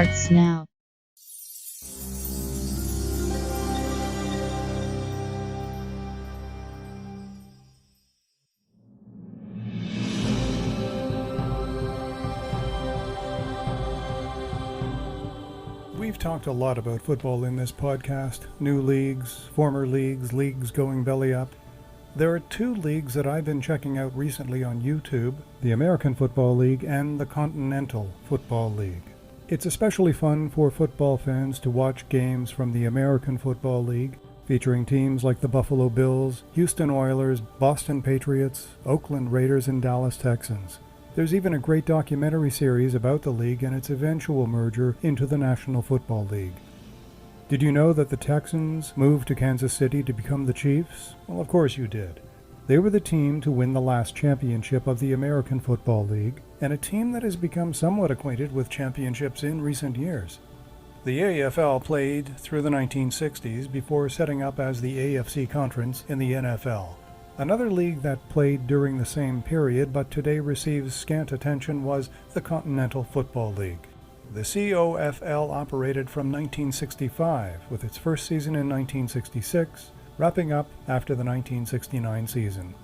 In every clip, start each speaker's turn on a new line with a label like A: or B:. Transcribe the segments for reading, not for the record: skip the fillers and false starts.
A: starts now.
B: We've talked a lot about football in this podcast. New leagues, former leagues, leagues going belly up. There are two leagues that I've been checking out recently on YouTube, the American Football League and the Continental Football League. It's especially fun for football fans to watch games from the American Football League, featuring teams like the Buffalo Bills, Houston Oilers, Boston Patriots, Oakland Raiders, and Dallas Texans. There's even a great documentary series about the league and its eventual merger into the National Football League. Did you know that the Texans moved to Kansas City to become the Chiefs? Well, of course you did. They were the team to win the last championship of the American Football League, and a team that has become somewhat acquainted with championships in recent years. The AFL played through the 1960s before setting up as the AFC Conference in the NFL. Another league that played during the same period but today receives scant attention was the Continental Football League. The COFL operated from 1965, with its first season in 1966, wrapping up after the 1969 season.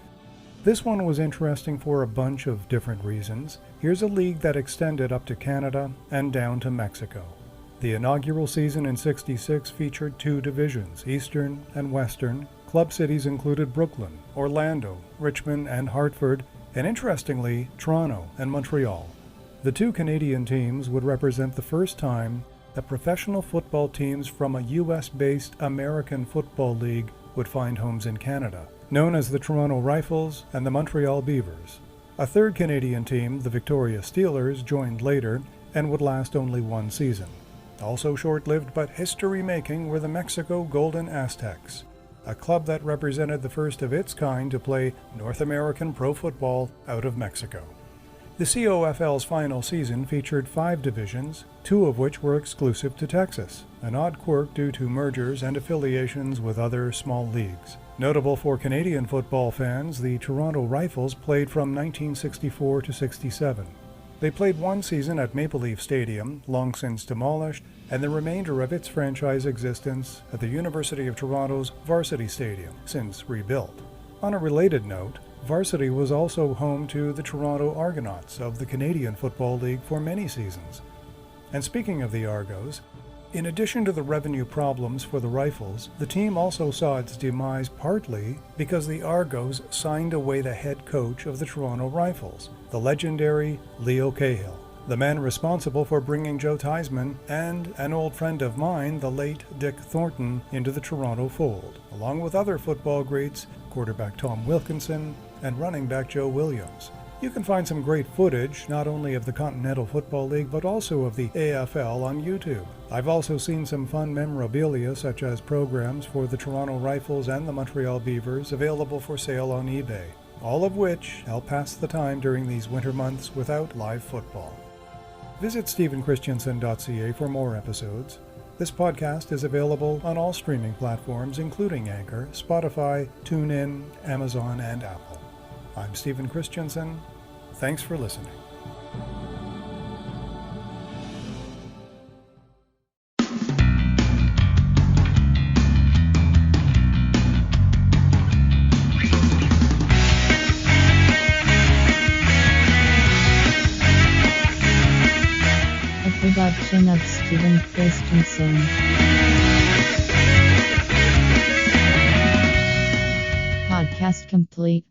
B: This one was interesting for a bunch of different reasons. Here's a league that extended up to Canada and down to Mexico. The inaugural season in '66 featured two divisions, Eastern and Western. Club cities included Brooklyn, Orlando, Richmond, and Hartford, and interestingly, Toronto and Montreal. The two Canadian teams would represent the first time that professional football teams from a US-based American Football League would find homes in Canada, known as the Toronto Rifles and the Montreal Beavers. A third Canadian team, the Victoria Steelers, joined later and would last only one season. Also short-lived but history-making were the Mexico Golden Aztecs, a club that represented the first of its kind to play North American pro football out of Mexico. The COFL's final season featured 5 divisions, 2 of which were exclusive to Texas, an odd quirk due to mergers and affiliations with other small leagues. Notable for Canadian football fans, the Toronto Rifles played from 1964 to '67. They played one season at Maple Leaf Stadium, long since demolished, and the remainder of its franchise existence at the University of Toronto's Varsity Stadium, since rebuilt. On a related note, Varsity was also home to the Toronto Argonauts of the Canadian Football League for many seasons. And speaking of the Argos, in addition to the revenue problems for the Rifles, the team also saw its demise partly because the Argos signed away the head coach of the Toronto Rifles, the legendary Leo Cahill, the man responsible for bringing Joe Theismann and an old friend of mine, the late Dick Thornton, into the Toronto fold, along with other football greats, quarterback Tom Wilkinson and running back Joe Williams. You can find some great footage, not only of the Continental Football League, but also of the AFL on YouTube. I've also seen some fun memorabilia, such as programs for the Toronto Rifles and the Montreal Beavers, available for sale on eBay, all of which help pass the time during these winter months without live football. Visit stephenchristiansen.ca for more episodes. This podcast is available on all streaming platforms, including Anchor, Spotify, TuneIn, Amazon, and Apple. I'm Stephen Christiansen. Thanks for listening.
A: A production of Stephen Christiansen. Podcast complete.